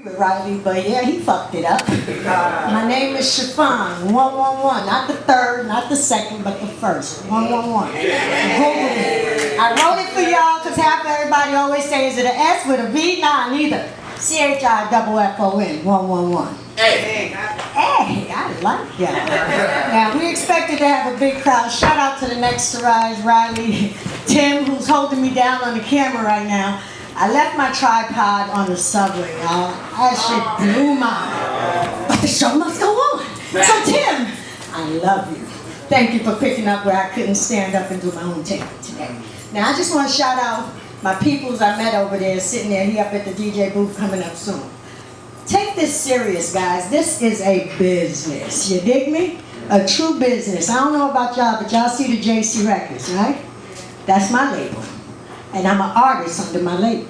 with Riley, but yeah, he fucked it up. My name is Chiffon, 111, not the third, not the second, but the first, 111. Google me. I wrote it for y'all because half everybody always says, is it an S with a V? Nah, neither. CHIFFON, 111. Hey, I like that. Now, we expected to have a big crowd. Shout out to the Next to Rise, Riley, Tim, who's holding me down on the camera right now. I left my tripod on the subway, y'all. That shit blew my. But the show must go on. So, Tim, I love you. Thank you for picking up where I couldn't stand up and do my own tape today. Now, I just want to shout out my peoples I met over there, sitting there. He up at the DJ booth coming up soon. Take this serious, guys. This is a business. You dig me? A true business. I don't know about y'all, but y'all see the JC Records, right? That's my label. And I'm an artist under my label.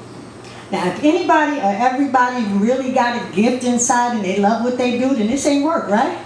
Now, if anybody or everybody really got a gift inside and they love what they do, then this ain't work, right?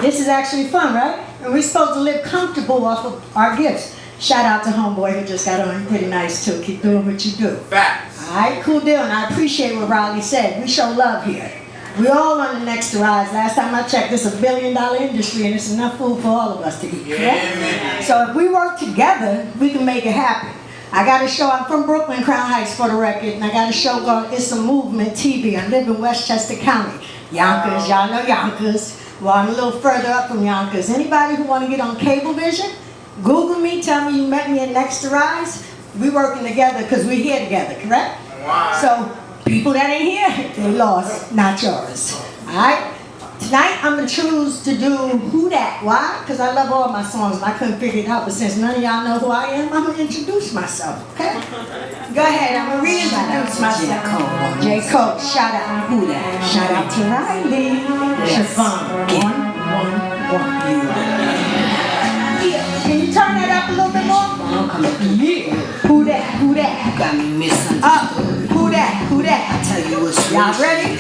This is actually fun, right? And we're supposed to live comfortable off of our gifts. Shout out to homeboy who just got on pretty nice too. Keep doing what you do. Facts. All right, cool deal. And I appreciate what Riley said. We show love here. We all on the Next to Rise. Last time I checked, this is a $1 billion industry and it's enough food for all of us to eat. Yeah. So if we work together, we can make it happen. I got a show, I'm from Brooklyn, Crown Heights for the record, and I got a show called It's a Movement TV. I live in Westchester County. Yonkers, y'all know Yonkers. Well, I'm a little further up from Yonkers. Anybody who want to get on Cablevision, Google me, tell me you met me at Next to Rise. We working together because we're here together, correct? Wow. So, people that ain't here, they lost, not yours. All right? Tonight, I'm going to choose to do Who Dat. Why? Because I love all my songs and I couldn't figure it out. But since none of y'all know who I am, I'm going to introduce myself, okay? Go ahead, I'm going to reintroduce myself. J. Cole, shout out. Who Dat? Shout out to Riley. Chiffon, 111. Can you turn that up a little bit more? Yeah. Who Dat? Who Dat? Got me missing. Up. Who Dat? Who Dat? I tell you what's Y'all ready?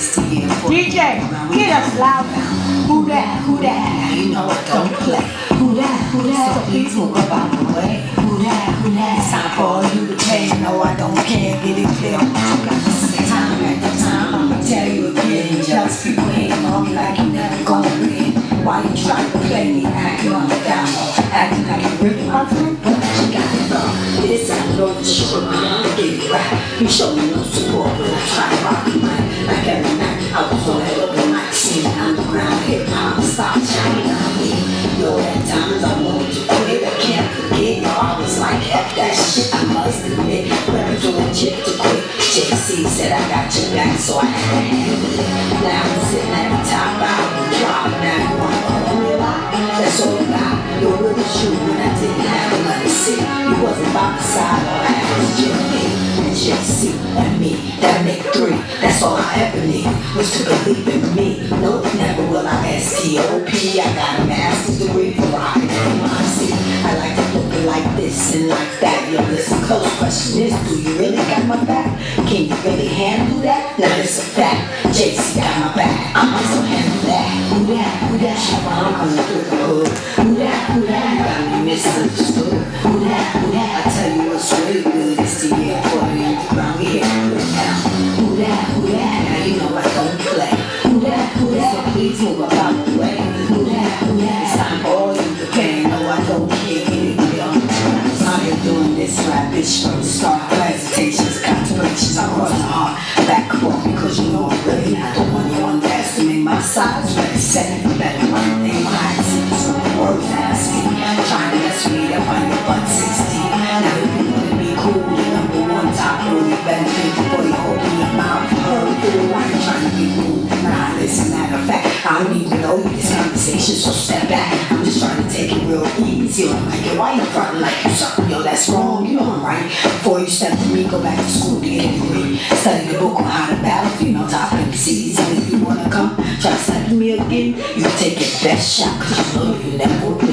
DJ, get us loud now. Who Dat? Who Dat? Now you know I don't play. Who that? Who that? So please move up out the way. Who that? Who that? It's time for you to pay. No, I don't care. Get it clear. Time at the time, I'ma tell you again. Just people hating on me like you never gonna win. Why you trying to play me? Acting on the down low. Acting like you ripping my friend. But you got it wrong. This I know for sure. I'm gonna get it right. You show me no support, but I try to rock the mic. Like every night, I was on that open mic scene. Underground hip-hop, stop shining on me. Yo, at times I wanted to quit. I can't forget. Yo, I was like, F that shit, I must admit. Never doing shit to quit. JC said I got your back, so I had to handle it. Now I'm sitting at the top, I was dropping. Now you wanna call me a lie? That's all you got. Yo, where was you when I didn't have another seat? You wasn't by my side, all I had was Jimmy and JC and me. That make three. That's all I ever need was to believe in me. No, never will I STOP. I got a master's degree for rocking NYC. I like to look like this and like that. Yo, listen, close question is, do you really got my back? Can you really handle that? Now it's a fact. JC got my back. I'm also handle that. Who that? Who that? I'm coming through the hood. Who that? Who that? You got me misunderstood. Who that? Who that? I tell you what's really good. It's the year for the underground. We here to it now. Who that? Who that? Now you know I don't play. Who that? Who that? So please move up out the way. Who that? Who that? It's time for all you to pay. No, I don't care. Get it clear. I'm here doing this rap bitch from the start. Hesitations, contemplations, I cross my heart. Back up because you know I'm really not the one you underestimate. My size, ready, set it better. One thing, my eyes see some words asking. Trying to mess me up on your butt 16. Now if you wanna be cool, you're number one top rule. You better think before you open your mouth. Hurry through, why you trying to be rude? Nah, listen, matter of fact, I don't even know you this conversation, so step back. I'm just trying to take it real easy. I'm like, yo, why you frontin' like you something? Yo, that's wrong, you know I'm right. Before you step to me, go back to school to get a degree. Study the book on how to battle female top MCs. And if you wanna come, try to step to me again, you take your best shot, cause you know you never win. Who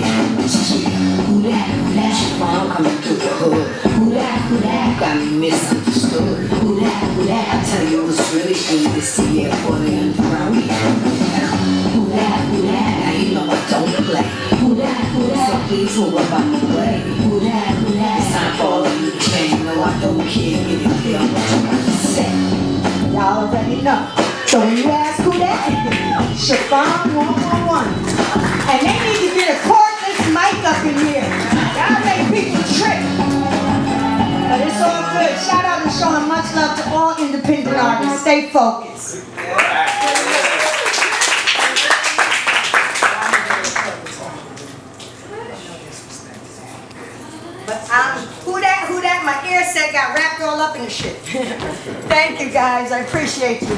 that? Who that? I'm coming through the hood. Who that? Who that? Got me misunderstood. Who that? Who that? I tell you what's really good this year for the underground. We have it now. Who that? Who that? Now you know I don't play. Who that? Who that? So please move up out the way. Who that? Who that? It's time for all of you to change. No, I don't care. Get it clear what you got to say. Y'all already know. So when you ask who that, Chiffon 111. And they need to get a cordless mic up in here. Y'all make people trip. But it's all good. Shout out and showing much love to all independent artists. Stay focused. But who that? My ear set got wrapped all up in the shit. Thank you guys. I appreciate you.